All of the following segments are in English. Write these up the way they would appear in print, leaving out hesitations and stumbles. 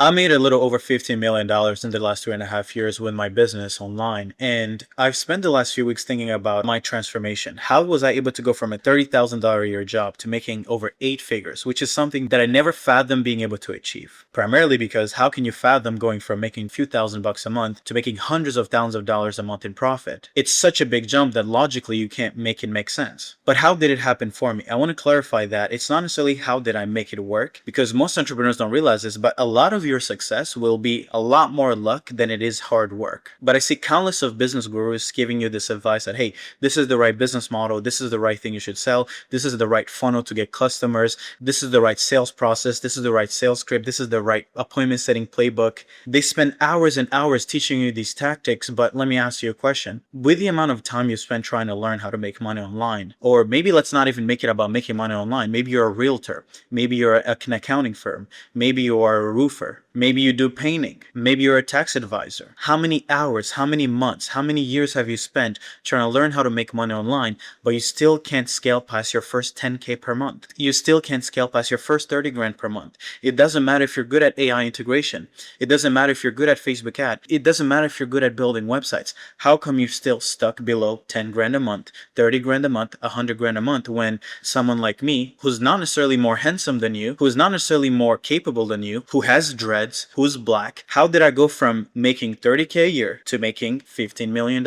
I made a little over $15 million in the last 2.5 years with my business online. And I've spent the last few weeks thinking about my transformation. How was I able to go from a $30,000 a year job to making over 8 figures, which is something that I never fathomed being able to achieve? Primarily because how can you fathom going from making a few $1,000s a month to making hundreds of thousands of dollars a month in profit? It's such a big jump that logically you can't make it make sense. But how did it happen for me? I want to clarify that it's not necessarily how did I make it work, because most entrepreneurs don't realize this, but a lot of your success will be a lot more luck than it is hard work. But I see countless of business gurus giving you this advice that, hey, this is the right business model, this is the right thing you should sell, this is the right funnel to get customers, this is the right sales process, this is the right sales script, this is the right appointment setting playbook. They spend hours and hours teaching you these tactics, but let me ask you a question. With the amount of time you spend trying to learn how to make money online, or maybe let's not even make it about making money online. Maybe you're a realtor, maybe you're an accounting firm, maybe you are a roofer, maybe you do painting, maybe you're a tax advisor. How many hours, how many months, how many years have you spent trying to learn how to make money online, but you still can't scale past your first 10K per month? You still can't scale past your first 30 grand per month. It doesn't matter if you're good at AI integration. It doesn't matter if you're good at Facebook ad. It doesn't matter if you're good at building websites. How come you're still stuck below 10 grand a month, 30 grand a month, 100 grand a month, when someone like me, who's not necessarily more handsome than you, who's not necessarily more capable than you, who has dreads, who's black, how did I go from making 30K a year to making $15 million?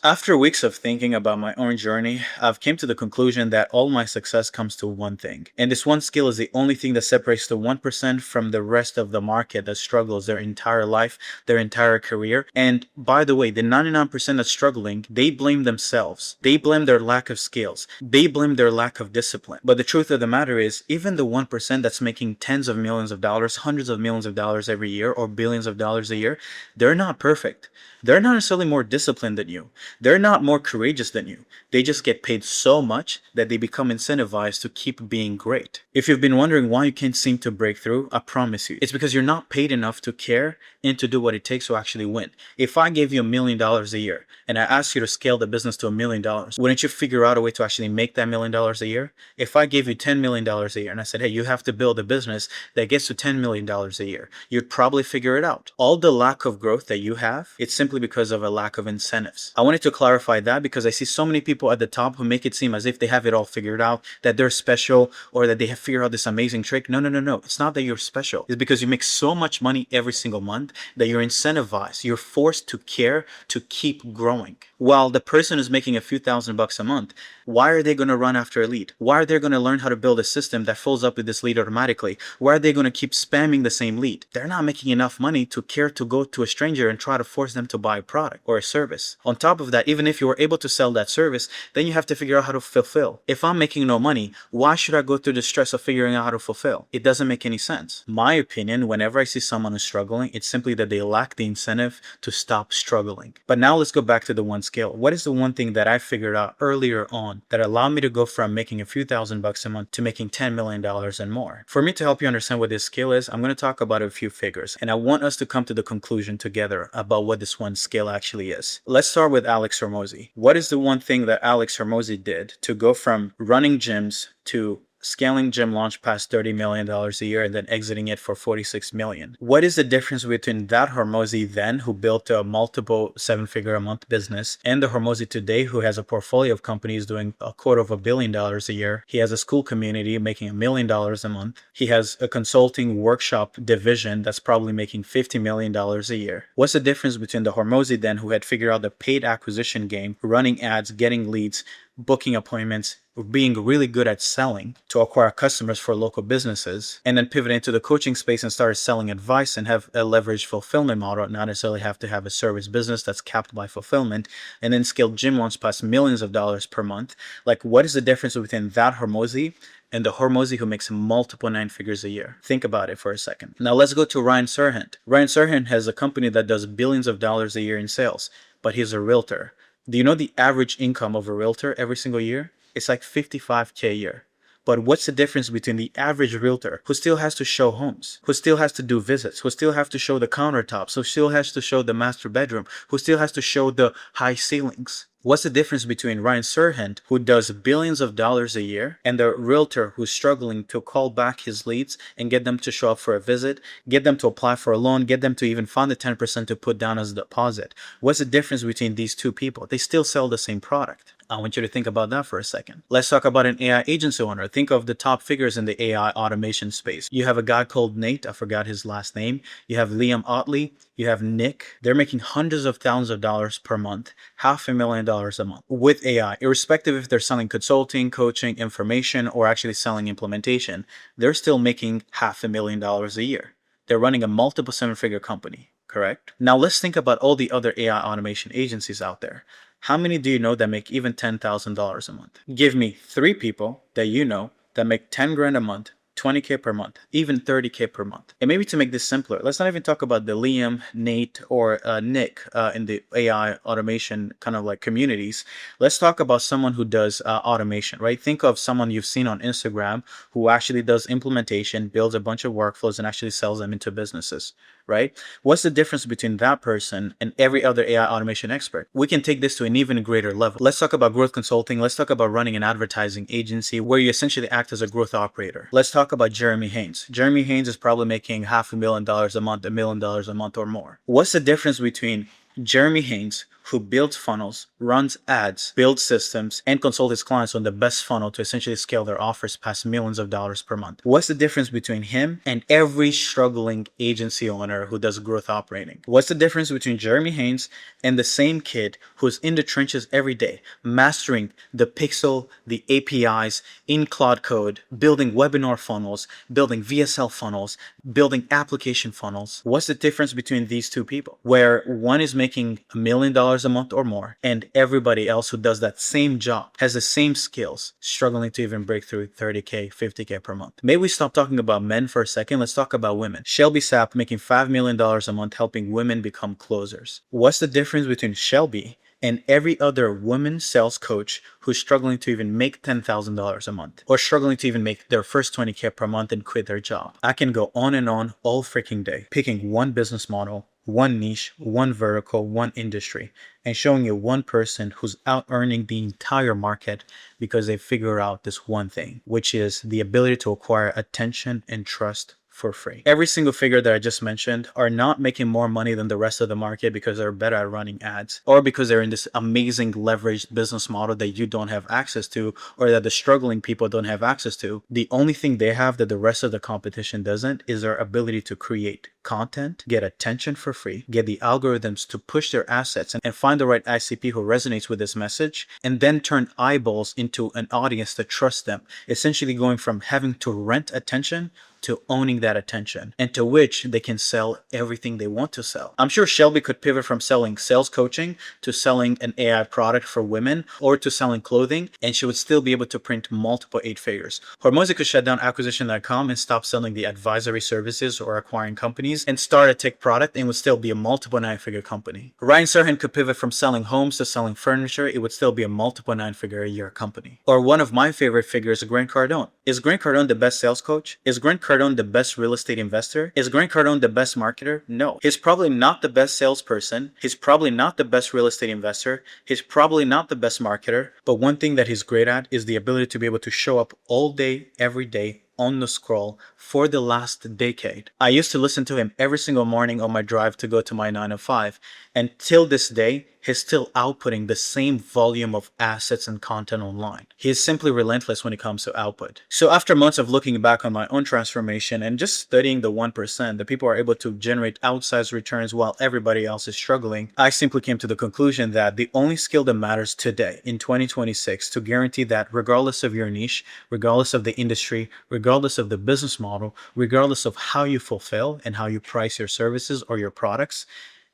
After weeks of thinking about my own journey, I've came to the conclusion that all my success comes to one thing. And this one skill is the only thing that separates the 1% from the rest of the market that struggles their entire life, their entire career. And by the way, the 99% that's struggling, they blame themselves. They blame their lack of skills. They blame their lack of discipline. But the truth of the matter is, even the 1% that's making tens of millions of dollars, hundreds of millions of dollars every year, or billions of dollars a year, they're not perfect. They're not necessarily more disciplined than you. They're not more courageous than you. They just get paid so much that they become incentivized to keep being great. If you've been wondering why you can't seem to break through, I promise you, it's because you're not paid enough to care and to do what it takes to actually win. If I gave you $1 million a year and I asked you to scale the business to $1 million, wouldn't you figure out a way to actually make that $1 million a year? If I gave you $10 million a year and I said, hey, you have to build a business that gets to $10 million a year, you'd probably figure it out. All the lack of growth that you have, it's simply because of a lack of incentives. I wanted to clarify that because I see so many people at the top who make it seem as if they have it all figured out, that they're special, or that they have figured out this amazing trick. No. It's not that you're special. It's because you make so much money every single month that you're incentivized. You're forced to care to keep growing. While the person who's making a few $1,000s a month, why are they going to run after a lead? Why are they going to learn how to build a system that follows up with this lead automatically? Why are they going to keep spamming the same lead? They're not making enough money to care to go to a stranger and try to force them to buy a product or a service. On top of that, even if you were able to sell that service, then you have to figure out how to fulfill. If I'm making no money, why should I go through the stress of figuring out how to fulfill? It doesn't make any sense. My opinion, whenever I see someone who's struggling, it's simply that they lack the incentive to stop struggling. But now let's go back to the one skill. What is the one thing that I figured out earlier on that allowed me to go from making a few $1,000s a month to making $10 million and more? For me to help you understand what this skill is, I'm going to talk about a few figures, and I want us to come to the conclusion together about what this one skill actually is. Let's start with Alex Hormozi. What is the one thing that Alex Hormozi did to go from running gyms to scaling gym launch past $30 million a year and then exiting it for $46 million? What is the difference between that Hormozi then, who built a multiple 7-figure a month business, and the Hormozi today, who has a portfolio of companies doing $250 million a year? He has a school community making $1 million a month. He has a consulting workshop division that's probably making $50 million a year. What's the difference between the Hormozi then, who had figured out the paid acquisition game, running ads, getting leads, booking appointments, being really good at selling to acquire customers for local businesses, and then pivot into the coaching space and start selling advice and have a leveraged fulfillment model, not necessarily have to have a service business that's capped by fulfillment, and then scale gym launch past millions of dollars per month? Like, what is the difference between that Hormozi and the Hormozi who makes multiple 9 figures a year? Think about it for a second. Now let's go to Ryan Serhant. Ryan Serhant has a company that does billions of dollars a year in sales, but he's a realtor. Do you know the average income of a realtor every single year? It's like $55K a year. But what's the difference between the average realtor, who still has to show homes, who still has to do visits, who still has to show the countertops, who still has to show the master bedroom, who still has to show the high ceilings? What's the difference between Ryan Serhant, who does billions of dollars a year, and the realtor who's struggling to call back his leads and get them to show up for a visit, get them to apply for a loan, get them to even find the 10% to put down as a deposit? What's the difference between these two people? They still sell the same product. I want you to think about that for a second. Let's talk about an AI agency owner. Think of the top figures in the AI automation space. You have a guy called Nate. I forgot his last name. You have Liam Otley. You have Nick. They're making hundreds of thousands of dollars per month, $500,000 a month with AI, irrespective if they're selling consulting, coaching, information, or actually selling implementation. They're still making $500,000 a year. They're running a multiple seven-figure company, correct? Now let's think about all the other AI automation agencies out there. How many do you know that make even $10,000 a month? Give me 3 people that you know that make 10 grand a month, 20K per month, even 30K per month. And maybe to make this simpler, let's not even talk about the Liam, Nate, or Nick in the AI automation kind of like communities. Let's talk about someone who does automation, right? Think of someone you've seen on Instagram who actually does implementation, builds a bunch of workflows, and actually sells them into businesses, right? What's the difference between that person and every other AI automation expert? We can take this to an even greater level. Let's talk about growth consulting. Let's talk about running an advertising agency where you essentially act as a growth operator. Let's talk about Jeremy Haynes. Jeremy Haynes is probably making $500,000 a month, $1 million a month or more. What's the difference between Jeremy Haynes, who builds funnels, runs ads, builds systems, and consults his clients on the best funnel to essentially scale their offers past millions of dollars per month? What's the difference between him and every struggling agency owner who does growth operating? What's the difference between Jeremy Haynes and the same kid who's in the trenches every day, mastering the pixel, the APIs in Cloud Code, building webinar funnels, building VSL funnels, building application funnels? What's the difference between these two people? Where one is making $1 million a month or more, and everybody else who does that same job has the same skills, struggling to even break through 30K, 50K per month. Maybe we stop talking about men for a second. Let's talk about women. Shelby Sapp making $5 million a month helping women become closers. What's the difference between Shelby and every other woman sales coach who's struggling to even make $10,000 a month or struggling to even make their first 20K per month and quit their job? I can go on and on all freaking day, picking one business model, one niche, one vertical, one industry, and showing you one person who's out earning the entire market because they figure out this one thing, which is the ability to acquire attention and trust for free. Every single figure that I just mentioned are not making more money than the rest of the market because they're better at running ads or because they're in this amazing leveraged business model that you don't have access to or that the struggling people don't have access to. The only thing they have that the rest of the competition doesn't is their ability to create content, get attention for free, get the algorithms to push their assets and find the right ICP who resonates with this message, and then turn eyeballs into an audience that trusts them, essentially going from having to rent attention to owning that attention, and to which they can sell everything they want to sell. I'm sure Shelby could pivot from selling sales coaching to selling an AI product for women or to selling clothing, and she would still be able to print multiple 8 figures. Hormozy could shut down acquisition.com and stop selling the advisory services or acquiring companies and start a tech product and would still be a multiple 9-figure company. Ryan Serhant could pivot from selling homes to selling furniture. It would still be a multiple 9-figure a year company. Or one of my favorite figures, Grant Cardone. Is Grant Cardone the best sales coach? Is Grant Cardone the best real estate investor? Is Grant Cardone the best marketer? No. He's probably not the best salesperson. He's probably not the best real estate investor. He's probably not the best marketer. But one thing that he's great at is the ability to be able to show up all day, every day, on the scroll for the last decade. I used to listen to him every single morning on my drive to go to my 9 to 5. And till this day, he's still outputting the same volume of assets and content online. He is simply relentless when it comes to output. So after months of looking back on my own transformation and just studying the 1%, the people are able to generate outsized returns while everybody else is struggling, I simply came to the conclusion that the only skill that matters today in 2026 to guarantee that regardless of your niche, regardless of the industry, regardless of the business model, regardless of how you fulfill and how you price your services or your products,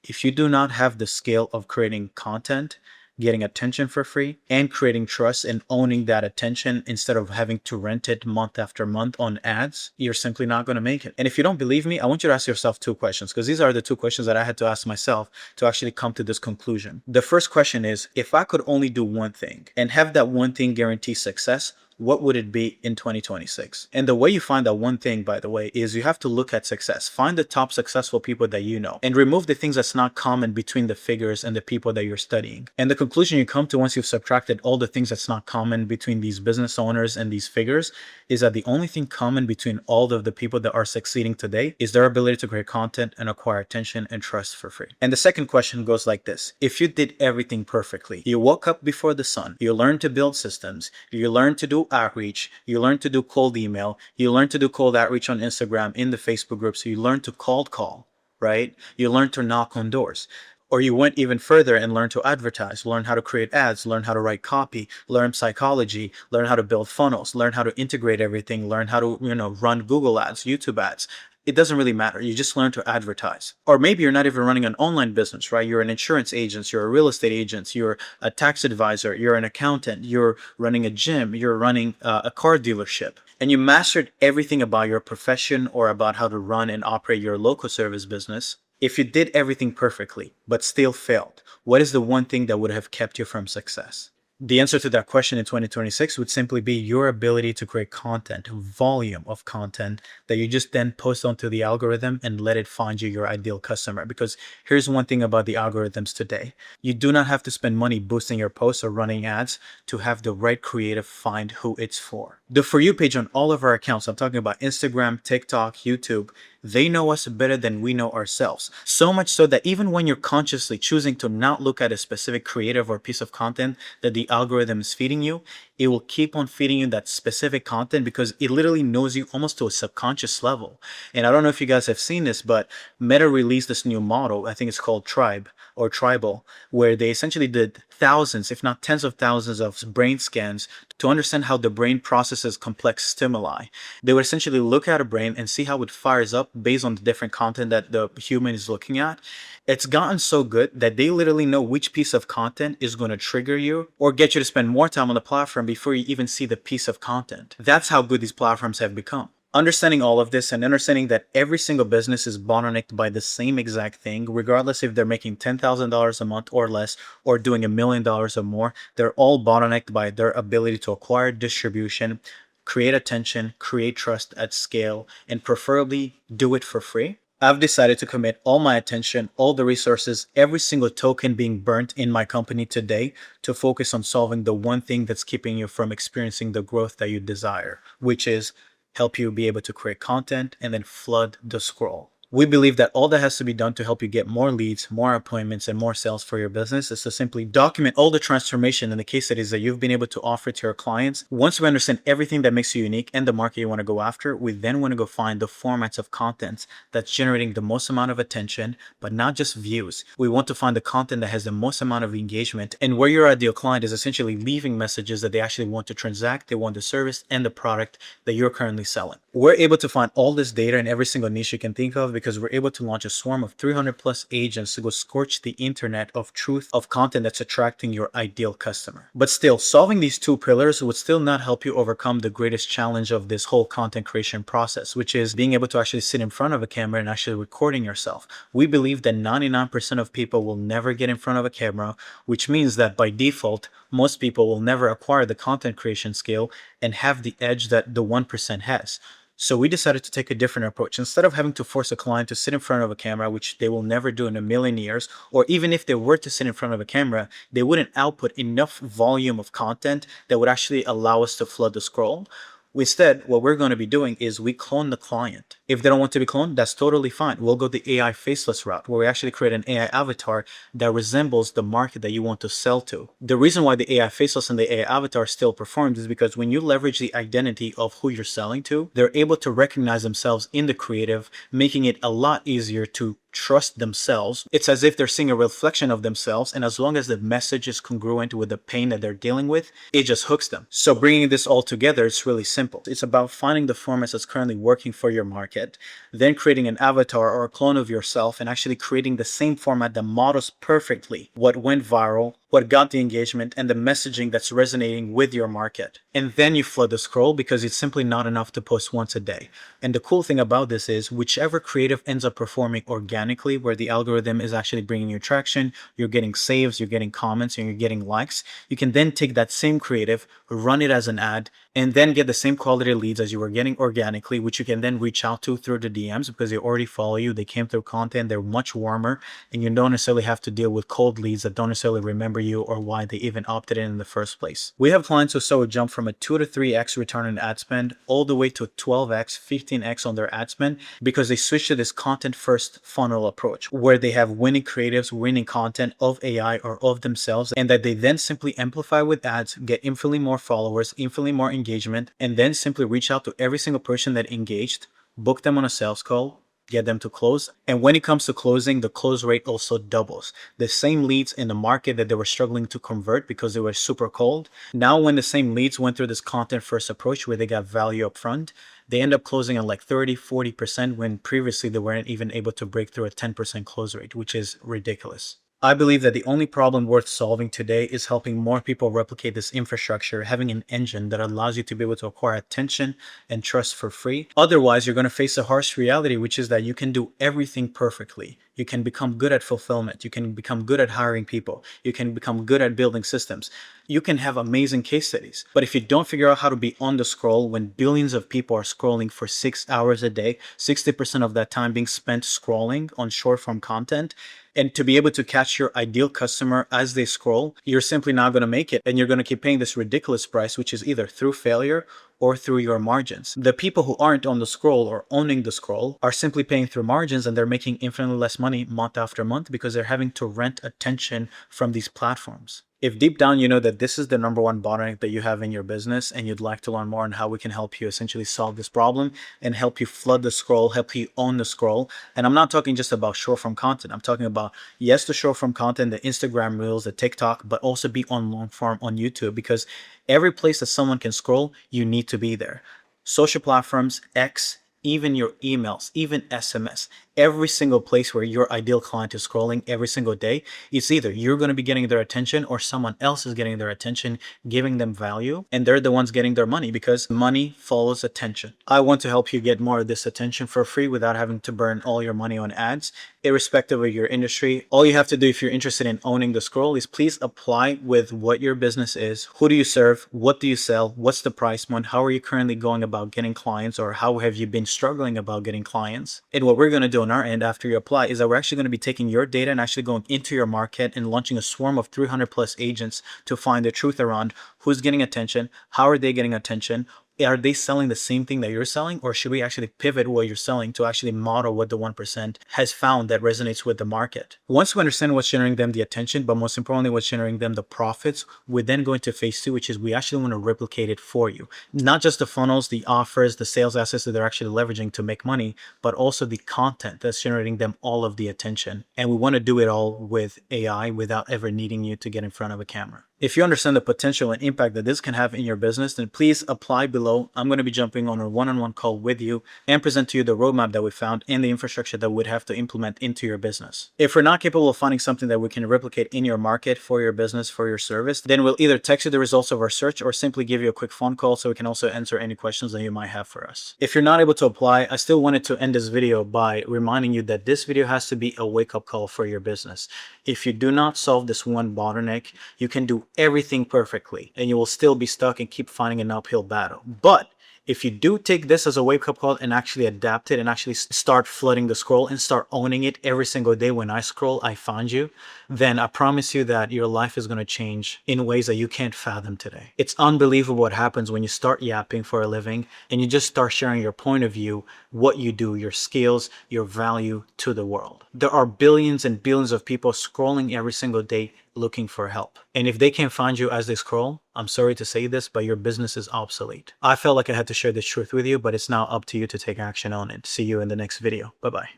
if you do not have the skill of creating content, getting attention for free, and creating trust and owning that attention instead of having to rent it month after month on ads, you're simply not going to make it. And if you don't believe me, I want you to ask yourself 2 questions, because these are the 2 questions that I had to ask myself to actually come to this conclusion. The first question is, if I could only do one thing and have that one thing guarantee success, what would it be in 2026? And the way you find that one thing, by the way, is you have to look at success. Find the top successful people that you know and remove the things that's not common between the figures and the people that you're studying. And the conclusion you come to once you've subtracted all the things that's not common between these business owners and these figures is that the only thing common between all of the people that are succeeding today is their ability to create content and acquire attention and trust for free. And the second question goes like this. If you did everything perfectly, you woke up before the sun, you learned to build systems, you learned to do outreach, you learned to do cold email, you learned to do cold outreach on Instagram, in the Facebook groups, you learned to cold call, right? You learned to knock on doors. Or you went even further and learned to advertise, learn how to create ads, learn how to write copy, learn psychology, learn how to build funnels, learn how to integrate everything, learn how to, run Google ads, YouTube ads. It doesn't really matter. You just learn to advertise. Or maybe you're not even running an online business, right? You're an insurance agent, you're a real estate agent, you're a tax advisor, you're an accountant, you're running a gym, you're running a car dealership. And you mastered everything about your profession or about how to run and operate your local service business. If you did everything perfectly, but still failed, what is the one thing that would have kept you from success? The answer to that question in 2026 would simply be your ability to create content, volume of content that you just then post onto the algorithm and let it find you your ideal customer. Because here's one thing about the algorithms today. You do not have to spend money boosting your posts or running ads to have the right creative find who it's for. The For You page on all of our accounts, I'm talking about Instagram, TikTok, YouTube, they know us better than we know ourselves. So much so that even when you're consciously choosing to not look at a specific creative or piece of content that the algorithm is feeding you, it will keep on feeding you that specific content because it literally knows you almost to a subconscious level. And I don't know if you guys have seen this, but Meta released this new model. I think it's called Tribe or Tribal, where they essentially did thousands, if not tens of thousands of brain scans to understand how the brain processes complex stimuli. They would essentially look at a brain and see how it fires up based on the different content that the human is looking at. It's gotten so good that they literally know which piece of content is going to trigger you or get you to spend more time on the platform before you even see the piece of content. That's how good these platforms have become. Understanding all of this and understanding that every single business is bottlenecked by the same exact thing, regardless if they're making $10,000 a month or less or doing $1 million or more, they're all bottlenecked by their ability to acquire distribution, create attention, create trust at scale, and preferably do it for free. I've decided to commit all my attention, all the resources, every single token being burnt in my company today to focus on solving the one thing that's keeping you from experiencing the growth that you desire, which is help you be able to create content and then flood the scroll. We believe that all that has to be done to help you get more leads, more appointments, and more sales for your business is to simply document all the transformation and the case studies that you've been able to offer to your clients. Once we understand everything that makes you unique and the market you want to go after, we then want to go find the formats of content that's generating the most amount of attention, but not just views. We want to find the content that has the most amount of engagement and where your ideal client is essentially leaving messages that they actually want to transact, they want the service and the product that you're currently selling. We're able to find all this data in every single niche you can think of because we're able to launch a swarm of 300 plus agents to go scorch the internet of truth of content that's attracting your ideal customer. But still, solving these two pillars would still not help you overcome the greatest challenge of this whole content creation process, which is being able to actually sit in front of a camera and actually recording yourself. We believe that 99% of people will never get in front of a camera, which means that by default, most people will never acquire the content creation skill and have the edge that the 1% has. So we decided to take a different approach. Instead of having to force a client to sit in front of a camera, which they will never do in a million years, or even if they were to sit in front of a camera, they wouldn't output enough volume of content that would actually allow us to flood the scroll. Instead, what we're going to be doing is we clone the client. If they don't want to be cloned, that's totally fine. We'll go the AI faceless route where we actually create an AI avatar that resembles the market that you want to sell to. The reason why the AI faceless and the AI avatar still performs is because when you leverage the identity of who you're selling to, they're able to recognize themselves in the creative, making it a lot easier to trust themselves. It's as if they're seeing a reflection of themselves, and as long as the message is congruent with the pain that they're dealing with, it just hooks them. So bringing this all together, it's really simple. It's about finding the formats that's currently working for your market, then creating an avatar or a clone of yourself and actually creating the same format that models perfectly what went viral, what got the engagement, and the messaging that's resonating with your market. And then you flood the scroll because it's simply not enough to post once a day. And the cool thing about this is whichever creative ends up performing organically, where the algorithm is actually bringing you traction, you're getting saves, you're getting comments, and you're getting likes, you can then take that same creative, run it as an ad, and then get the same quality leads as you were getting organically, which you can then reach out to through the DMs because they already follow you. They came through content. They're much warmer, and you don't necessarily have to deal with cold leads that don't necessarily remember you or why they even opted in the first place. We have clients who saw a jump from a 2 to 3x return on ad spend all the way to 12x, 15x on their ad spend because they switched to this content first funnel approach where they have winning creatives, winning content of AI or of themselves, and that they then simply amplify with ads, get infinitely more followers, infinitely more engagement, and then simply reach out to every single person that engaged, book them on a sales call, get them to close. And when it comes to closing, the close rate also doubles. The same leads in the market that they were struggling to convert because they were super cold. Now, when the same leads went through this content first approach where they got value up front, they end up closing at like 30, 40% when previously they weren't even able to break through a 10% close rate, which is ridiculous. I believe that the only problem worth solving today is helping more people replicate this infrastructure, having an engine that allows you to be able to acquire attention and trust for free. Otherwise, you're going to face a harsh reality, which is that you can do everything perfectly. You can become good at fulfillment. You can become good at hiring people. You can become good at building systems. You can have amazing case studies. But if you don't figure out how to be on the scroll when billions of people are scrolling for 6 hours a day, 60% of that time being spent scrolling on short form content, and to be able to catch your ideal customer as they scroll, you're simply not going to make it. And you're going to keep paying this ridiculous price, which is either through failure or through your margins. The people who aren't on the scroll or owning the scroll are simply paying through margins, and they're making infinitely less money month after month because they're having to rent attention from these platforms. If deep down you know that this is the number one bottleneck that you have in your business and you'd like to learn more on how we can help you essentially solve this problem and help you flood the scroll, help you own the scroll. And I'm not talking just about short form content. I'm talking about, yes, the short form content, the Instagram reels, the TikTok, but also be on long form on YouTube, because every place that someone can scroll, you need to be there. Social platforms, X, even your emails, even SMS, every single place where your ideal client is scrolling every single day, it's either you're going to be getting their attention or someone else is getting their attention, giving them value, and they're the ones getting their money because money follows attention. I want to help you get more of this attention for free without having to burn all your money on ads, irrespective of your industry. All you have to do if you're interested in owning the scroll is please apply with what your business is. Who do you serve? What do you sell? What's the price point? How are you currently going about getting clients, or how have you been struggling about getting clients? And what we're going to do on our end after you apply is that we're actually going to be taking your data and actually going into your market and launching a swarm of 300 plus agents to find the truth around who's getting attention, how are they getting attention, are they selling the same thing that you're selling, or should we actually pivot what you're selling to actually model what the 1% has found that resonates with the market? Once we understand what's generating them the attention, but most importantly, what's generating them the profits, we then go into phase 2, which is we actually want to replicate it for you. Not just the funnels, the offers, the sales assets that they're actually leveraging to make money, but also the content that's generating them all of the attention. And we want to do it all with AI without ever needing you to get in front of a camera. If you understand the potential and impact that this can have in your business, then please apply below. I'm going to be jumping on a one-on-one call with you and present to you the roadmap that we found and the infrastructure that we'd have to implement into your business. If we're not capable of finding something that we can replicate in your market, for your business, for your service, then we'll either text you the results of our search or simply give you a quick phone call so we can also answer any questions that you might have for us. If you're not able to apply, I still wanted to end this video by reminding you that this video has to be a wake-up call for your business. If you do not solve this one bottleneck, you can do everything perfectly and you will still be stuck and keep finding an uphill battle. But if you do take this as a wake-up call and actually adapt it and actually start flooding the scroll and start owning it every single day, when I scroll, I find you, then I promise you that your life is going to change in ways that you can't fathom today. It's unbelievable what happens when you start yapping for a living and you just start sharing your point of view, what you do, your skills, your value to the world. There are billions and billions of people scrolling every single day looking for help. And if they can't find you as they scroll, I'm sorry to say this, but your business is obsolete. I felt like I had to share this truth with you, but it's now up to you to take action on it. See you in the next video. Bye-bye.